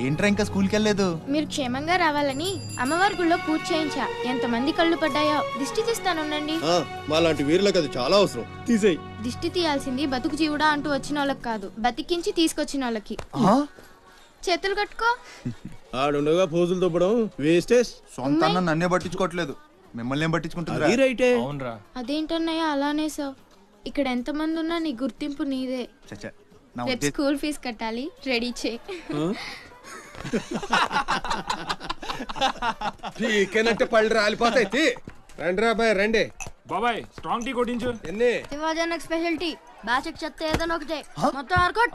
ఏంట్రా ఇంకా స్కూల్కి వెళ్ళలేదు? మీరు క్షేమంగా రావాలని అమ్మవారి గుళ్ళో పూజ చేయించా. ఎంతమంది కళ్ళు పడ్డాయో. దిష్టి తీస్తానుండండి. మాలాంటి వీరులకు అది చాలా అవసరం. తీసేయి. దిష్టి తీయాల్సింది బతుకు జీవుడా అంటూ వచ్చిన వాళ్ళకి కాదు, బతికించి తీసుకొచ్చిన వాళ్ళకి. చేతులు కట్టుకో. ఆడుండగా పోజులు తప్పడం వేస్టేజ్. సొంత అన్న నన్నే పట్టించుకోవట్లేదు, మిమ్మల్ని ఏం పట్టించుకుంటుందిరా? అదేంటన్నయ్య అలానే సార్. ఇక్కడ ఎంతమంది ఉన్నా నీ గుర్తింపు నీదే. చచ్చా, రేపు స్కూల్ ఫీజు కట్టాలి, రెడీ చేయి. పీకేనంటే పళ్ళు రాలిపోతాయి. రండి రాబాయ్ రండి. బాబాయ్ స్ట్రాంగ్ టీ కొట్టించు. ఎన్ని శివాజీ స్పెషాలిటీ బ్యాచ్ చెత్త ఏదైనా ఒకటే మొత్తం ఆర్కోట్.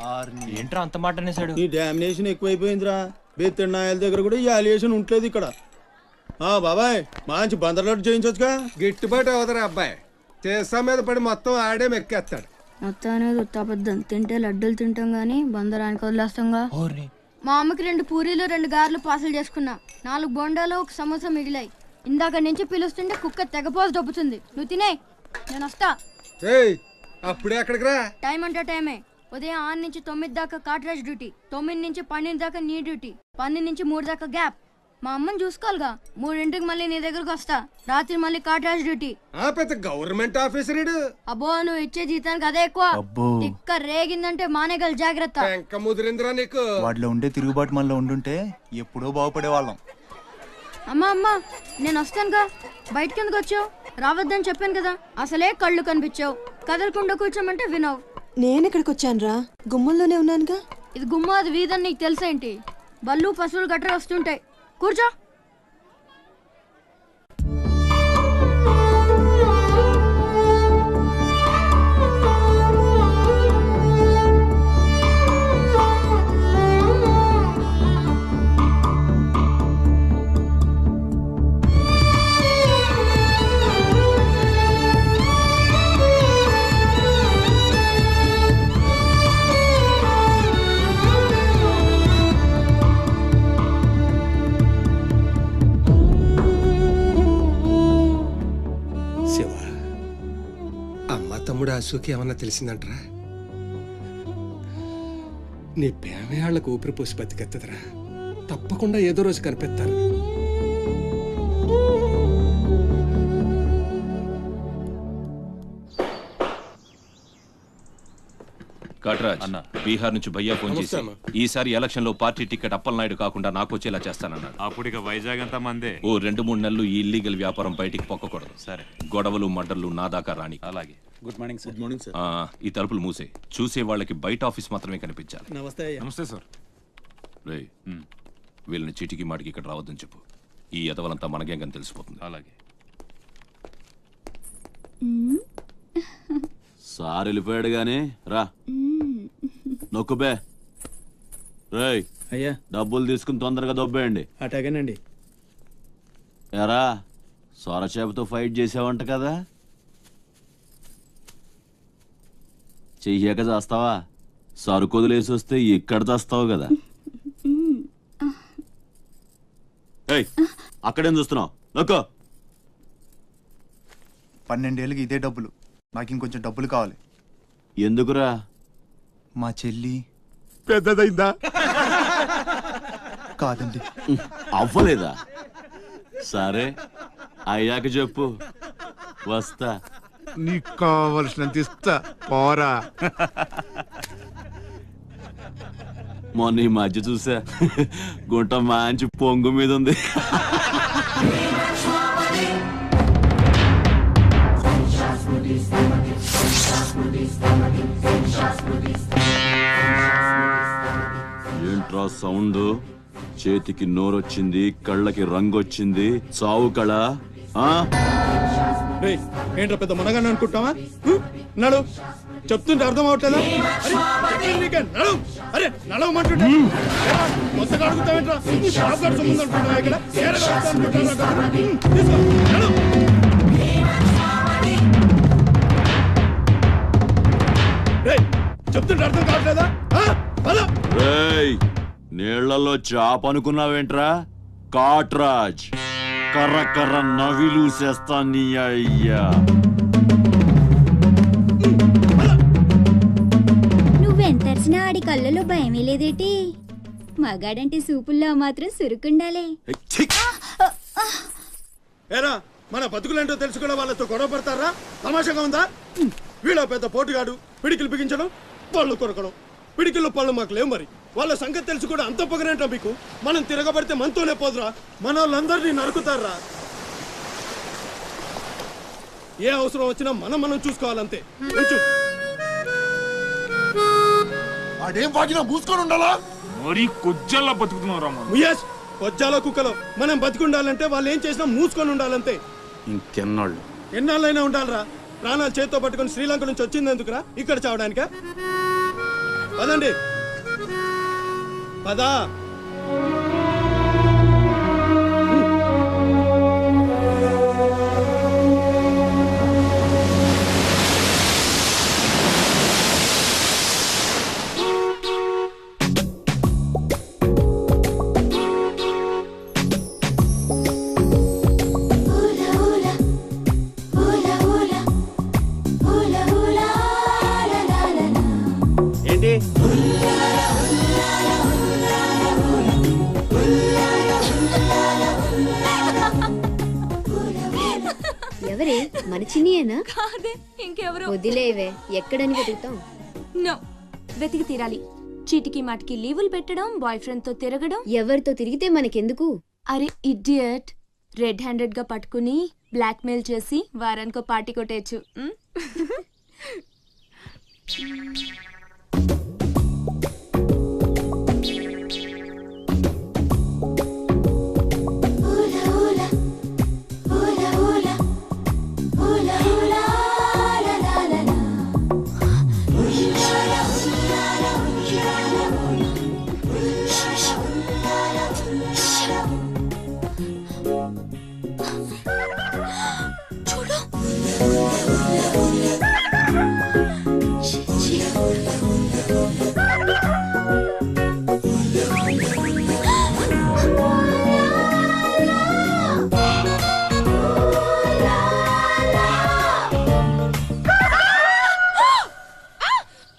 ఏంట్రా అంత మాట అనేసాడు? ఈ డామినేషన్ ఎక్కువైపోయిందిరా. బెత్తడి నాయల దగ్గర కూడా ఈ అలియేషన్ ఉంటలేదు ఇక్కడ. బాబాయ్ మంచి బందర్లోటు చేయించొచ్చుగా. గిట్టుబాటు అవుతారా అబ్బాయి? చేసా మీద పడి మొత్తం ఆడే మెక్కేస్తాడు. మొత్తం అనేది ఉత్తాపద్దం. తింటే లడ్డూలు తింటాం గానీ బందరానికి వదిలేస్తాంగా. మా అమ్మకి 2 పూరీలు 2 గారెలు పార్సల్ చేసుకున్నా. 4 బొండాలు 1 సమోసా మిగిలాయి. ఇందాక నుంచి పిలుస్తుంటే కుక్క తెగపోసి దొబ్బుతుంది. నువ్వు తినే, నేను వస్తా. అప్పుడే అక్కడికి రా. టైం అంటే టైమే. ఉదయం 6 నుంచి 9 దాకా కాట్రాజ్ డ్యూటీ, 9 నుంచి 12 దాకా నీ డ్యూటీ, 12 నుంచి 3 దాకా గ్యాప్. మా అమ్మని చూసుకోవాలిగా. 3ంటికి మళ్ళీ నీ దగ్గరకు వస్తా. రాత్రి మళ్ళీ కాట్రాజ్ డ్యూటీ. పెద్ద గవర్నమెంట్ ఆఫీసర్. అబ్బో, నువ్వు ఇచ్చే జీతానికి అదే ఎక్కువ. ఇక్క రేగిందంటే మానేగల జాగ్రత్త. ముదిరిందిరా నీకు. వాటిలో ఉండే తిరుగుబాటు మనలో ఉండుంటే ఎప్పుడో బాగుపడే వాళ్ళం. అమ్మా నేను వస్తానుగా. బయటకి ఎందుకు వచ్చావు? రావద్దని చెప్పాను కదా. అసలే కళ్ళు కనిపించావు. కదలకుండా కూర్చోమంటే వినవు. నేను ఎక్కడికి వచ్చాను రా? గుమ్మంలోనే ఉన్నానుగా. ఇది గుమ్మ, అది వీధని నీకు తెలుసేంటి? బళ్ళు పశువులు గట్రా వస్తుంటాయి. కూర్చో. తమ్ముడు అశోక్ ఏమన్నా తెలిసిందంటరా? నీ పేమేళ్లకు ఊపిరి పోసి బతికెత్తదరా. తప్పకుండా ఏదో రోజు కనిపెత్తారు. కాట్రాజ్ అన్న, బీహార్ నుంచి భయ్యా ఫోన్ చేసి ఈసారి ఎలక్షన్ లో పార్టీ టికెట్ అప్పలనాయుడు కాకుండా నాకు వచ్చేలా చేస్తానన్నాడు. అప్పుడు ఇక వైజాగ్ అంతా మందే. ఓ 2-3 నెలలు ఈ ఇల్లీగల్ వ్యాపారం బయటికి పొక్కకూడదు. సరే, గొడవలు మర్డర్లు నా దాకా రాని. అలాగే. Good morning sir. Good morning sir. ఈ తలుపులు మూసే. చూసే వాళ్ళకి బయట ఆఫీస్ మాత్రమే కనిపించాలి. నమస్తే. నమస్తే సార్. రే, వీళ్ళని చీటికి మాటికి ఇక్కడ రావద్దని చెప్పు. ఈ ఎదవలంతా మనకేం తెలిసిపోతుంది. అలాగే. సార్ వెళ్ళిపోయాడు గాని రా నొక్కుబే. రేయ్ అయ్యా, డబ్బులు తీసుకుని తొందరగా దొబ్బేయండి. అటగనండి. ఎరా సొరచేపతో ఫైట్ చేసావంట కదా, చెయ్యాక చేస్తావా? సరుకొదిలేసి వస్తే ఇక్కడ చేస్తావు కదా. ఏయ్, అక్కడేం చూస్తున్నావు? నొక్కో. 12 ఏళ్ళకి ఇదే డబ్బులు. నాకు ఇంకొంచెం డబ్బులు కావాలి. ఎందుకురా? మా చెల్లి పెద్దదైందా? కాదండి. అవ్వలేదా? సరే, అయ్యాక చెప్పు, వస్తా. నీకు కావలసినంత ఇస్తా, పోరా. మొన్న ఈ మధ్య చూసా, గుంట మంచి పొంగు మీద ఉంది. ఏంట్రా సౌండ్? చేతికి నోరొచ్చింది, కళ్ళకి రంగొచ్చింది, చావు కళ. ఏంట్రా పెద్ద మునగాన్ని అనుకుంటావా? నడు, చెప్తుంటే అర్థం అవట్లేదా? నడు, అరే నడవమంటుంటా. కొత్తగా అడుగుతావేంట్రా? ఇక్కడ చెప్తుంటే అర్థం కావట్లేదా? నీళ్లలో చాప అనుకున్నావేంట్రా? కాట్రాజ్, కర్ర కర్ర నవిలూసేస్తా నీ అయ్యా. నువ్వెంతరిసినా ఆడి కళ్ళలో భయమే లేదేటి? మగాడంటే సూపుల్లో మాత్రం సురుకుండాలే. ఏరా మన బతుకులేంటో తెలుసుకున్న వాళ్ళతో గొడవ పడతారా? తమాషాగా ఉందా? వీళ్ళ పెద్ద పోటుగాడు పిడికిలు బిగించడం, పళ్ళు కొరకడం. పిడికిల్లో పళ్ళు మాకు లేవు, మరి వాళ్ళ సంగతి తెలుసు కూడా అంత పొగరేంటా మీకు? మనం తిరగబడితే మనతోనే పోదురా, మన వాళ్ళందరినీ నరుకుతారా? ఏ అవసరం వచ్చినా మనం చూసుకోవాలంతే. కొంచెం వాడేం వాగినా మూసుకొని ఉండాలా? మరీ కొజ్జల్లా బతుకుతున్నావు రామా. ముయేష్ కొజ్జాలో కుక్కలో మనం బతికుండాలంటే వాళ్ళు ఏం చేసినా మూసుకొని ఉండాలంతే. ఇంకెన్నాళ్ళు? ఎన్నాళ్ళైనా ఉండాలరా. ప్రాణాలు చేత్తో పట్టుకొని శ్రీలంక నుంచి వచ్చింది ఎందుకురా? ఇక్కడ చావడానికా? పదండి పదా. ఏంటి ఎవరే మన చిన్నియేనా? కాదే, ఇంకెవరు? వదిలేవే, ఎక్కడని వెతుకుతాం? నో, వెతికి తీరాలి. చీటికి మాటికి లీవులు పెట్టడం, బాయ్ ఫ్రెండ్ తో తిరగడం. ఎవరితో తిరిగితే మనకెందుకు? అరే ఇడియట్, రెడ్ హ్యాండెడ్ గా పట్టుకుని బ్లాక్ మెయిల్ చేసి వారానికో పార్టీ కొట్టేయచ్చు.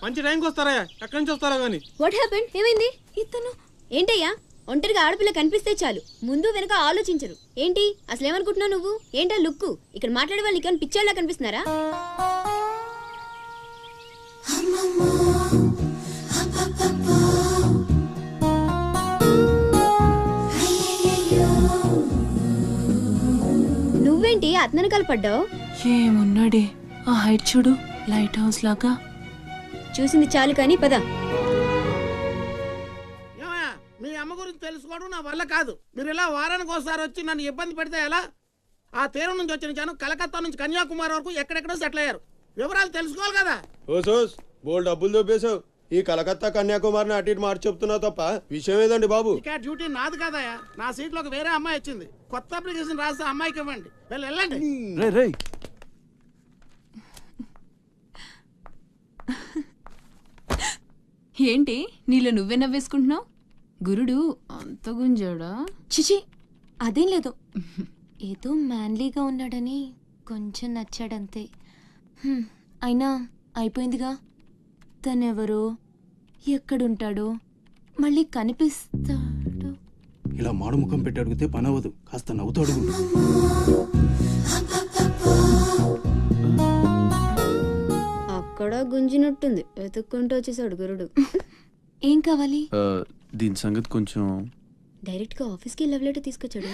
మంచి టైంకి వస్తారా? ఎక్కడి నుంచి వస్తారా గానీ? What happened? ఏమైంది? ఇతను ఏంటయ్యా, ఒంటరిగా ఆడపిల్ల కనిపిస్తే చాలు ముందు వెనక ఆలోచించరు. ఏంటి అసలు ఏమనుకుంటున్నావు నువ్వు? ఏంటా లుక్కు? ఇక్కడ మాట్లాడే వాళ్ళు ఇక్కడ పిచ్చోళ్ళ కనిపిస్తున్నారా? నువ్వేంటి అతనకాలు పడ్డావు? ఏమున్నాడే, ఆ హైట్ చూడు, లైట్ హౌస్ లాగా. చూసింది చాలు కానీ పద. మీ అమ్మ గురించి తెలుసుకోవడం నా వల్ల కాదు. మీరు ఇలా వారానికి ఒకసారి వచ్చి నన్ను ఇబ్బంది పెడితే ఎలా? ఆ తీరం నుంచి వచ్చిన జనం కలకత్తా నుంచి కన్యాకుమారి వరకు ఎక్కడెక్కడో సెటిల్ అయ్యారు. వివరాలు తెలుసుకోవాలి కదా. ఓసోస్ బోల్ డబ్బులు దొబ్బేశావు. ఈ కలకత్తా కన్యాకుమారిని అటు ఇటు మార్చి చెప్తున్నావు తప్ప విషయం ఏదండి బాబు? ఇక డ్యూటీ నాది కదయా. నా సీట్ లోకి వేరే అమ్మాయి వచ్చింది. కొత్త అప్లికేషన్ రాస్తే అమ్మాయికి ఇవ్వండి. వెళ్ళండి. ఏంటి నీలో నువ్వే నవ్వేసుకుంటున్నావు? గురుడు అంత గుంజాడా? చిచి, అదేం లేదు. ఏదో మ్యాన్లీగా ఉన్నాడని కొంచెం నచ్చాడంతే. అయినా అయిపోయిందిగా. తనెవరో, ఎక్కడుంటాడో, మళ్ళీ కనిపిస్తాడు. ఇలా మాడు ముఖం పెట్టి అడిగితే పని అవ్వదు. కాస్త నవ్వుతూ అడుగు. అక్కడ గుంజినట్టుంది. వెతుక్కుంటూ వచ్చేసాడు గురుడు. ఏం కావాలి? దీని సంగతి కొంచెం. డైరెక్ట్ గా ఆఫీస్కి లవ్ లెటర్ తీసుకొచ్చాడు.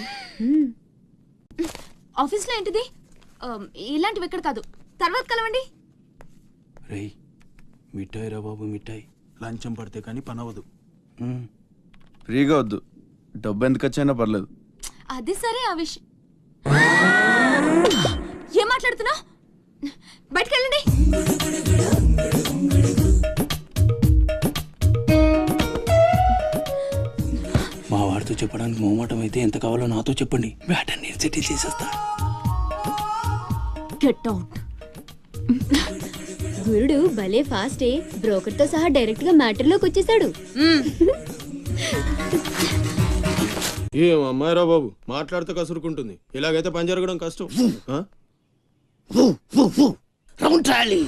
ఆఫీస్లో ఏంటిది? ఇలాంటివి ఎక్కడ కాదు, తర్వాత కలవండి. రేయ్ మిఠాయి రా బాబు, మిఠాయి. లంచం పడితే కానీ పని అవ్వదు. ఫ్రీగా వద్దు, డబ్బు ఎందుకు వచ్చైనా పర్లేదు. అది సరే, ఆ విషయం ఏం మాట్లాడుతున్నా? బయటకెళ్ళండి. మా వాడితో చెప్పడానికి మొహమాటం అయితే ఎంత కావాలో నాతో చెప్పండి. బ్యాటర్ నేను సెటిల్ చేసేస్తా. Get out. గురుడు భలే ఫాస్టే. బ్రోకర్ తో సహా డైరెక్ట్ గా మ్యాటర్ లోకి వచ్చేసాడు. ఏం అమ్మాయిరా బాబు, మాట్లాడితే కసురుకుంటుంది. ఇలాగైతే పని జరగడం కష్టం. Round trolley.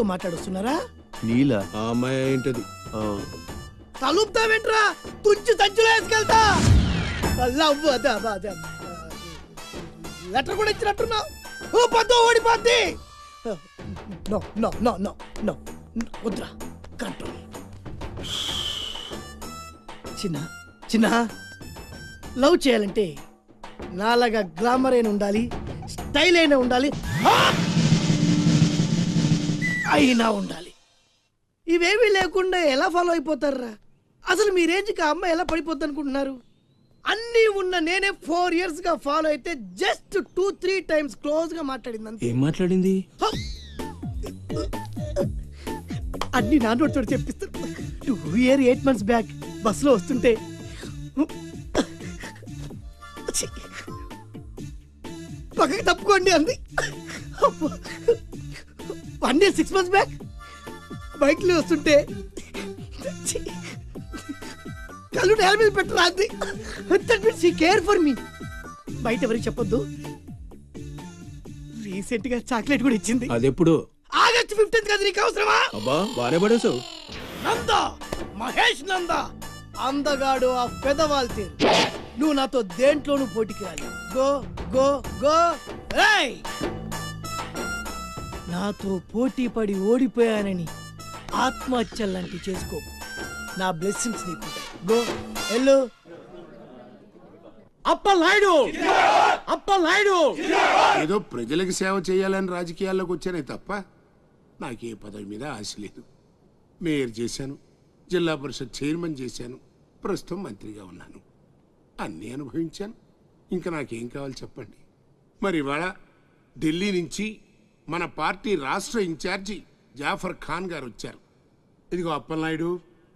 నీతో మాట్లాడుస్తున్నారా? నీలా ఆ అమ్మాయి ఏంటది? తలుపుతావేంట్రా? తుంచి సంచులో వేసుకెళ్తా. లవ్ అదే లెటర్ కూడా ఇచ్చినట్టున్నావు. ఓ పద్దు ఓడిపోద్ది. No no no no no వద్దురా, కంట్రోల్. చిన్న లవ్ చేయాలంటే నాలాగా గ్లామర్ అయినా ఉండాలి, స్టైల్ అయినా ఉండాలి, అయినా ఉండాలి. ఇవేమీ లేకుండా ఎలా ఫాలో అయిపోతారా? అసలు మీ రేంజ్కి ఆ అమ్మాయి ఎలా పడిపోద్ది అనుకుంటున్నారు? అన్నీ ఉన్న నేనే 4 years గా ఫాలో అయితే జస్ట్ 2-3 times క్లోజ్ గా మాట్లాడింది. ఏం మాట్లాడింది? అన్ని నా నోటితో చెప్పిస్తాను. 2 years 8 months బ్యాక్ బస్సులో వస్తుంటే పక్కకి తప్పుకోండి అంది. 1 year 6 months బ్యాక్ బైక్లో వస్తుంటే కళ్ళు నేల మీద పెట్టరా అంది. That means he care for me. బయట ఎవరికి చెప్పొద్దు. రీసెంట్ గా చాక్లెట్ కూడా ఇచ్చింది. అదెప్పుడు? ఆగస్ట్ 15th కదా. నీకు అవసరమా? అబ్బా బానే పడేసావు. నందా, మహేష్ నందా, అందగాడు ఆ పెదవాల్ తీరు. నువ్వు నాతో దేంట్లోనూ పోటీకి రాలి. Go go go. ఏయ్, నాతో పోటీ పడి ఓడిపోయానని ఆత్మహత్యలాంటి చేసుకో. నా బ్లెస్సింగ్స్ నీకుంటాయి. గో ఎల్లు. అప్పలనాయుడు ఏదో ప్రజలకు సేవ చేయాలని రాజకీయాల్లోకి వచ్చానే తప్ప నాకే పదవి మీద ఆశ లేదు. మేయర్ చేశాను, జిల్లా పరిషత్ చైర్మన్ చేశాను, ప్రస్తుతం మంత్రిగా ఉన్నాను. అన్నీ అనుభవించాను. ఇంకా నాకేం కావాలి చెప్పండి. మరి ఇవాళ ఢిల్లీ నుంచి మన పార్టీ రాష్ట్ర ఇన్ఛార్జి జాఫర్ ఖాన్ గారు వచ్చారు. ఇదిగో అప్పలనాయుడు,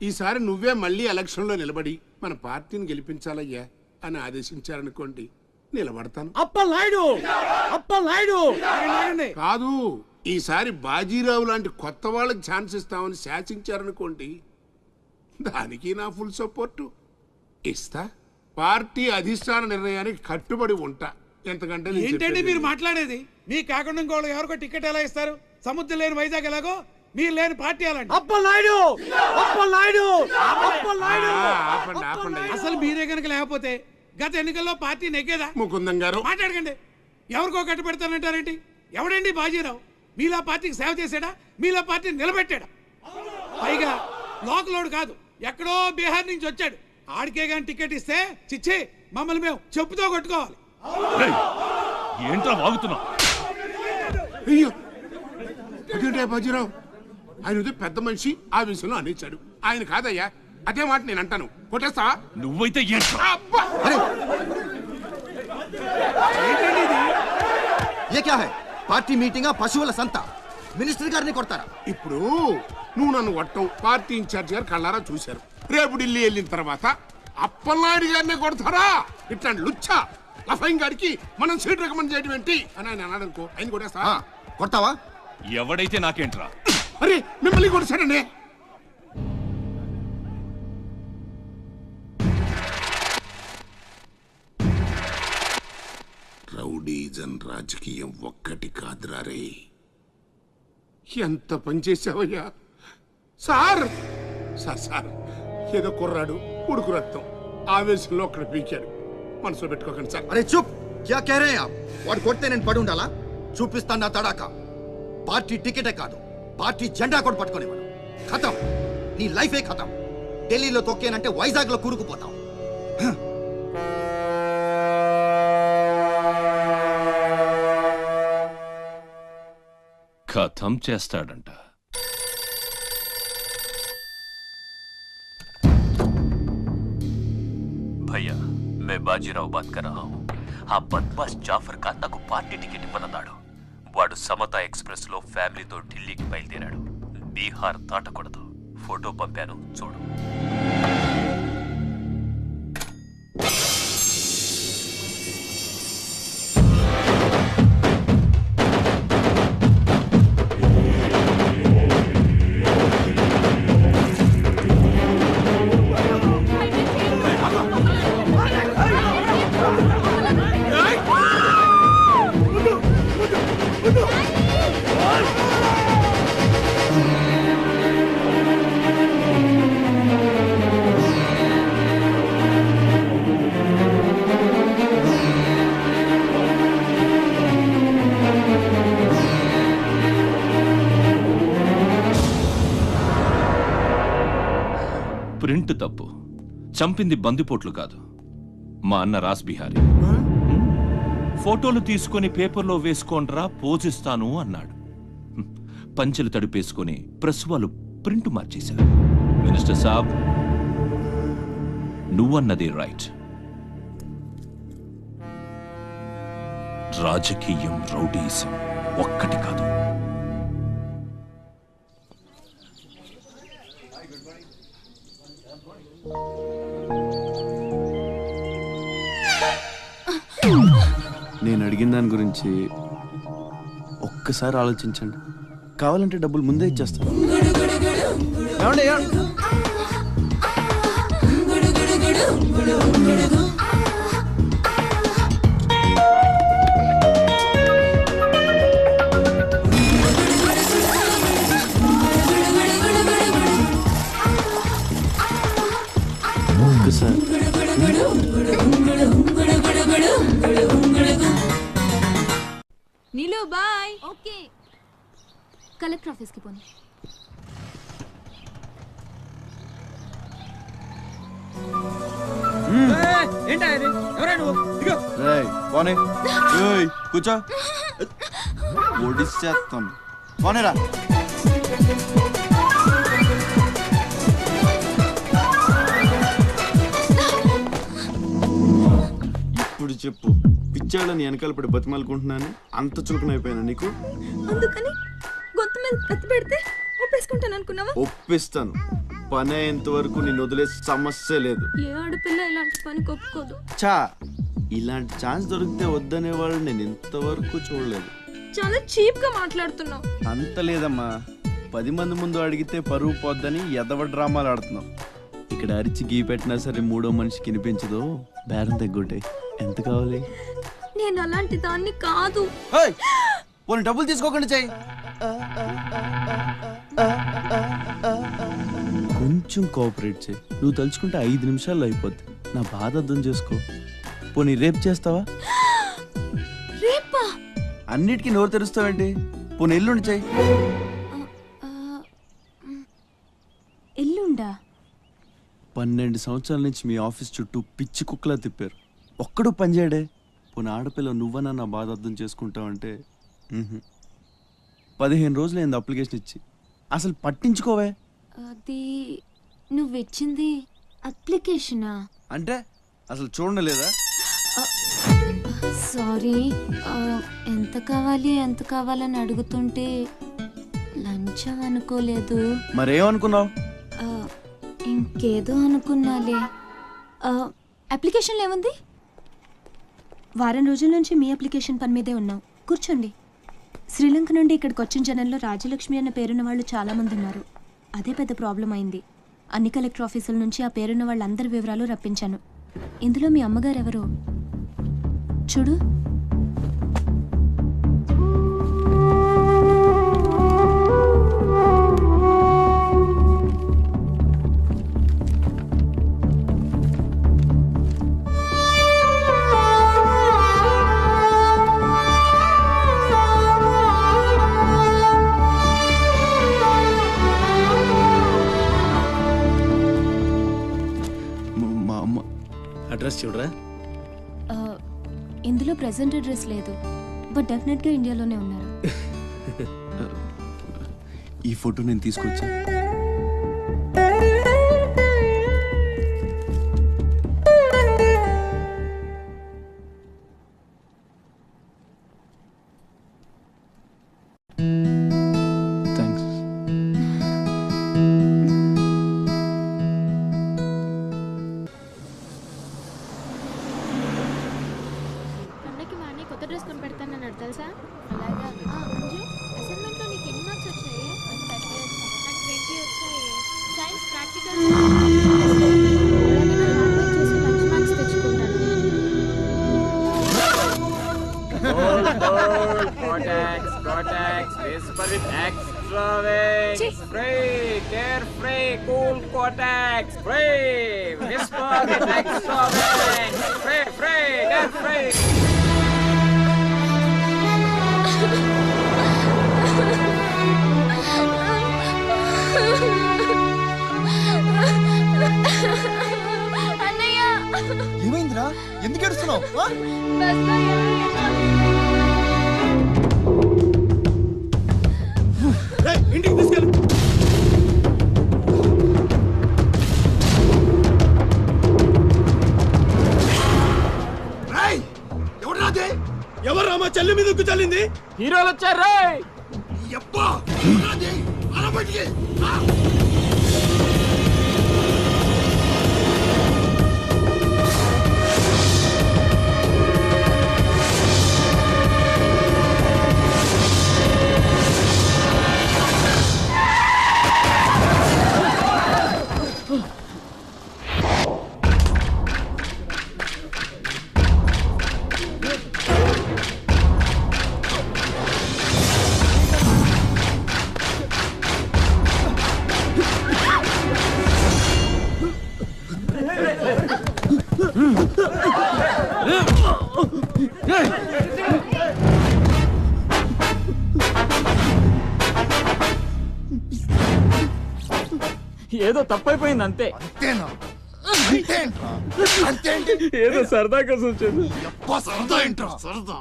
ఈసారి నువ్వే మళ్ళీ ఎలక్షన్లో నిలబడి మన పార్టీని గెలిపించాలయ్యా అని ఆదేశించారనుకోండి, నిలబడతాను. అప్పలనాయుడు కాదు, ఈసారి బాజీరావు లాంటి కొత్త వాళ్ళకి ఛాన్స్ ఇస్తామని శాసించారనుకోండి, దానికి నా ఫుల్ సపోర్టు ఇస్తా. పార్టీ అధిష్టాన నిర్ణయానికి కట్టుబడి ఉంటా. ఎంతకంటే నేను ఏంటండి చెప్పేది మీరు మాట్లాడేది? మీ కాకుండా ఇంకోళ్ళు ఎవరికో టికెట్ ఎలా ఇస్తారు? సముద్రం లేని వైజాగ్ ఎలాగో మీరు లేని పార్టీ అలాంటి. అప్పలనాయుడు ఆపండి, ఆపండి. అసలు మీరే కనుక లేకపోతే గత ఎన్నికల్లో పార్టీ నెగ్గేదా? ముకుందం గారు మాట్లాడకండి. ఎవరికో కట్టు పెడతానంటారేంటి? ఎవడండి బాజీరావు? మీలా పార్టీకి సేవ చేశాడా? మీలా పార్టీని నిలబెట్టాడా? పైగా లోకలోడు కాదు, ఎక్కడో బీహార్ నుంచి వచ్చాడు. ఆడికే గాని టికెట్ ఇస్తే చిచ్చే మమ్మల్ని మేము చెప్పుతో కొట్టుకోవాలి. ఏంట్రా వాగుతున్నావు? అయ్యో, అదేంటే బాజీరావు, ఆయన ఉదయం పెద్ద మనిషి ఆ విషయంలో అనేచ్చాడు. ఆయన కాదయ్యా, అదే మాట నేను అంటాను. కొట్టేస్తావా? నువ్వైతే ఏంట్రా? అబ్బా! ఏ క్యా హై? పార్టీ మీటింగ్ పశువుల సంత. మినిస్టర్ గారిని కొడతారా? ఇప్పుడు నువ్వు నన్ను కొట్టం పార్టీ ఇన్ఛార్జ్ గారు కళ్ళారా చూశారు. రేపు ఢిల్లీ వెళ్ళిన తర్వాత అప్పలనాయుడు గారిని కొడతారా? ఇట్లాంటి లుచ్చా లఫైన్ గారికి మనం సీట్ రికమెండ్ చేయడం ఏంటి అని ఆయన అన్నాడు అనుకో, ఆయన కొట్టేస్తా. కొడతావా? ఎవడైతే నాకేంట్రా? అరే మిమ్మల్ని కొట్టాడండి. రౌడీజన్ రాజకీయం ఒక్కటి కాదురా రే. ఎంత పనిచేసావయ్యా సార్. సార్ ఏదో కుర్రాడు, ఉడుకు రక్తం, ఆవేశంలో అక్కడ పీకాడు. మనసులో పెట్టుకోకండి సార్. అరే చూప్, క్యా కహ రహే ఆప్? వాడు కొడితే నేను పడి ఉండాలా? చూపిస్తాను నా తడాక. పార్టీ టికెటే కాదు, పార్టీ జెండా కూడా పట్టుకునేవాడు. ఖతం, నీ లైఫే ఖతం. ఢిల్లీలో తొక్కేనంటే వైజాగ్ లో కూరుకుపోతాం. ఖతం చేస్తాడంట. भैया मैं बाजीराव बात कर रहा हूँ. ఆ బద్మాస్ జాఫర్ ఖాన్ నాకు పార్టీ టికెట్ ఇవ్వనన్నాడు. వాడు సమతా ఎక్స్ప్రెస్ లో ఫ్యామిలీతో ఢిల్లీకి బయలుదేరాడు. బీహార్ దాటకూడదు. ఫోటో పంపాను చూడు. ప్రింట్ తప్పు. చంపింది బందిపోట్లు కాదు, మా అన్న రాస్ బిహారీ. ఫోటోలు తీసుకొని పేపర్లో వేసుకోండ్రా పోజిస్తాను అన్నాడు. పంచెలు తడిపేసుకొని ప్రెస్ వాళ్ళు ప్రింట్ మార్చేశారు. మినిస్టర్ సాబ్, నువ్వన్నది రైట్. రాజకీయం, రౌడీజం ఒక్కటి కాదు. నేను అడిగిన దాని గురించి ఒక్కసారి ఆలోచించండి. కావాలంటే డబ్బులు ముందే ఇచ్చేస్తాను. ఒక్కసారి నీలు బాయ్. ఓకే, కలెక్టర్ ఆఫీస్కి పోనీ. కూర్చో, ఒడిచేస్తాను. పోనేరా. ఇప్పుడు చెప్పు, పిచ్చాళ్ళని వెనకాల పడి బతిమాలుకుంటున్నాను, అంత చులకనైపోయాను నీకు? అందుకని గొంతు మీద కత్తి పెడితే ఒప్పేసుకుంటాను అనుకున్నావా? ఒప్పిస్తాను. పని అయ్యేంత వరకు నేను వదిలే సమస్య లేదు. ఏ ఆడపిల్ల ఇలాంటి పని ఒప్పుకోదు. చా, ఇలాంటి ఛాన్స్ దొరికితే వద్దనే వాళ్ళు నేను ఇంతవరకు చూడలేదు. చాలా చీప్ గా మాట్లాడుతున్నావు. అంత లేదమ్మా, 10 మంది ముందు అడిగితే పరువు పోద్దని ఎదవ డ్రామాలు ఆడుతున్నావు. ఇక్కడ అరిచి గీ పెట్టినా సరే మూడో మనిషికి వినిపించదు. బేరం తగ్గుంటాయి. ఎంత కావాలి? నేను అలాంటి దాన్ని కాదు. పోనీ డబ్బులు తీసుకోకుండా చెయ్యి. కొంచెం కోఆపరేట్ చేయి. నువ్వు తలుచుకుంటే 5 నిమిషాల్లో అయిపోద్ది. నా బాధ అర్థం చేసుకో. పోనీ రేపు చేస్తావా? రేపా? అన్నిటికీ నోరు తెరుస్తావేంటి? పోనీ ఎల్లుండి చెయ్యి. ఎల్లుండా? 12 సంవత్సరాల నుంచి మీ ఆఫీస్ చుట్టూ పిచ్చి కుక్కలా తిప్పారు, ఒక్కడూ పనిచేయడే. పోనీ ఆడపిల్ల నువ్వన్నా నా బాధ అర్థం చేసుకుంటావంటే 15 రోజులు అయింది అప్లికేషన్ ఇచ్చి, అసలు పట్టించుకోవే. అది నువ్వు ఇచ్చింది అప్లికేషనా? అంటే అసలు చూడలేదా? సారీ, ఎంత కావాలని అడుగుతుంటే లంచం అనుకోలేదు. మరేమనుకున్నావు? ఇంకేదో అనుకున్నాలే. అప్లికేషన్లో ఏముంది? వారం రోజుల నుంచి మీ అప్లికేషన్ పని మీదే ఉన్నాం. కూర్చోండి. శ్రీలంక నుండి ఇక్కడికి వచ్చిన జనంలో రాజలక్ష్మి అన్న పేరున్న వాళ్ళు చాలామంది ఉన్నారు. అదే పెద్ద ప్రాబ్లం అయింది. అన్ని కలెక్టర్ ఆఫీసుల నుంచి ఆ పేరున్న వాళ్ళందరి వివరాలు రప్పించాను. ఇందులో మీ అమ్మగారు ఎవరు చూడు. అడ్రస్ చూడరా. ఇందులో ప్రెసెంట్ అడ్రస్ లేదు, బట్ డెఫినెట్గా ఇండియాలోనే ఉన్నారు. ఈ ఫోటో నేను తీసుకొచ్చా. తెలుసా? అలాగా. అంజు, అసైన్మెంట్లో నీకు ఎన్ని మార్క్స్ వచ్చాయి? నాకు 20 వచ్చాయి. సైన్స్ ప్రాక్టికల్ చేసి మంచి మార్క్స్ తెచ్చుకుంటాను. చేస్తావు ఇంటికి తీసుకెళ్ళు. ఎవరు రామా చెల్లి మీద ఉక్కు చల్లింది? హీరోలు వచ్చారు. ఏదో తప్పైపోయింది అంతే. అంతేనా? ఏదో సరదా కోసం వచ్చాను. సరదా ఏంట్రా సరదా?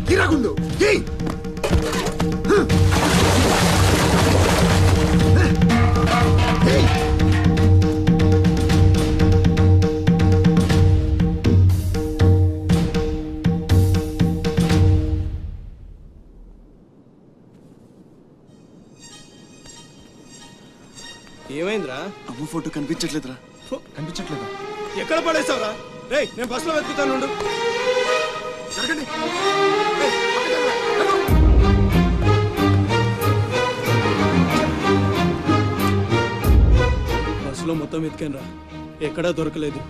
గిరాగుండు ఏమైందిరా? అమ్మ ఫోటో కనిపించట్లేదురా. కనిపించట్లేదా? ఎక్కడ పడేసావురా? రేయ్ నేను బస్సులో వెతుకుతాను ఉండు. జరగండి. బస్సులో మొత్తం వెతికాను రా, ఎక్కడా దొరకలేదు.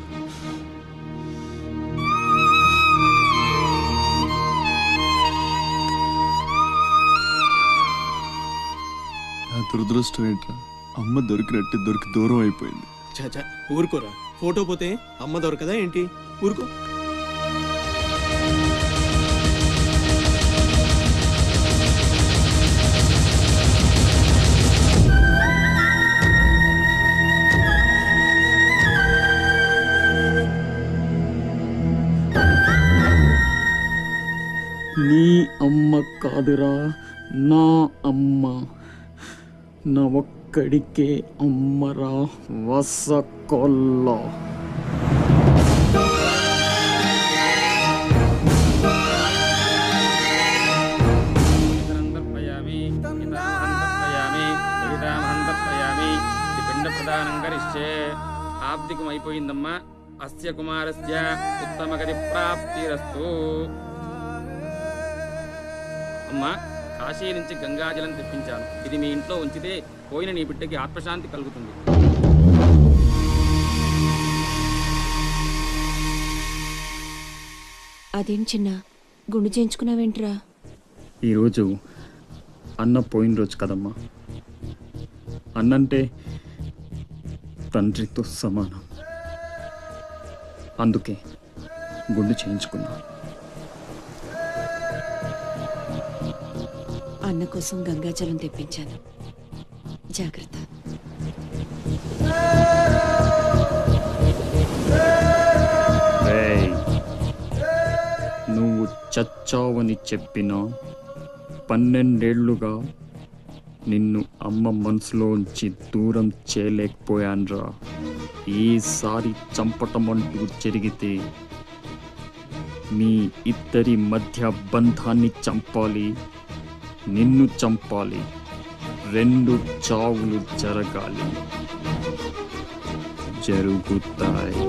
నా దురదృష్టం ఏంట్రా, అమ్మ దొరికి దూరం అయిపోయింది. చాచా ఊరుకోరా, ఫోటో పోతే అమ్మ దొరకదా ఏంటి? ఊరుకో. నీ అమ్మ కాదురా, నా అమ్మ. నా ఒక్కడికే అమ్మరా వసకొల్ల. ఆబ్దికం అయిపోయిందమ్మా. అస్య కుమారస్య ఉత్తమగతి ప్రాప్తిరస్తు. అమ్మా, కాశీ నుంచి గంగాజలం తెప్పించాను. ఇది మీ ఇంట్లో ఉంచితే పోయిన నీ బిడ్డకి ఆత్మశాంతి కలుగుతుంది. అదేం చిన్న గుండు చేయించుకున్నావేంట్రా? ఈరోజు అన్న పోయిన రోజు కదమ్మా. అన్నంటే తండ్రితో సమానం. అందుకే గుండు చేయించుకున్నా. అన్న కోసం గంగాజలం తెప్పించాను, జాగ్రత్త. నువ్వు చచ్చావని చెప్పినా 12 ఏళ్లుగా నిన్ను అమ్మ మనసులోంచి దూరం చేయలేకపోయాన్రా. ఈసారి చంపటం అంటూ జరిగితే మీ ఇద్దరి మధ్య బంధాన్ని చంపాలి, నిన్ను చంపాలి. 2 చావులు జరగాలి. జరుగుతాయి.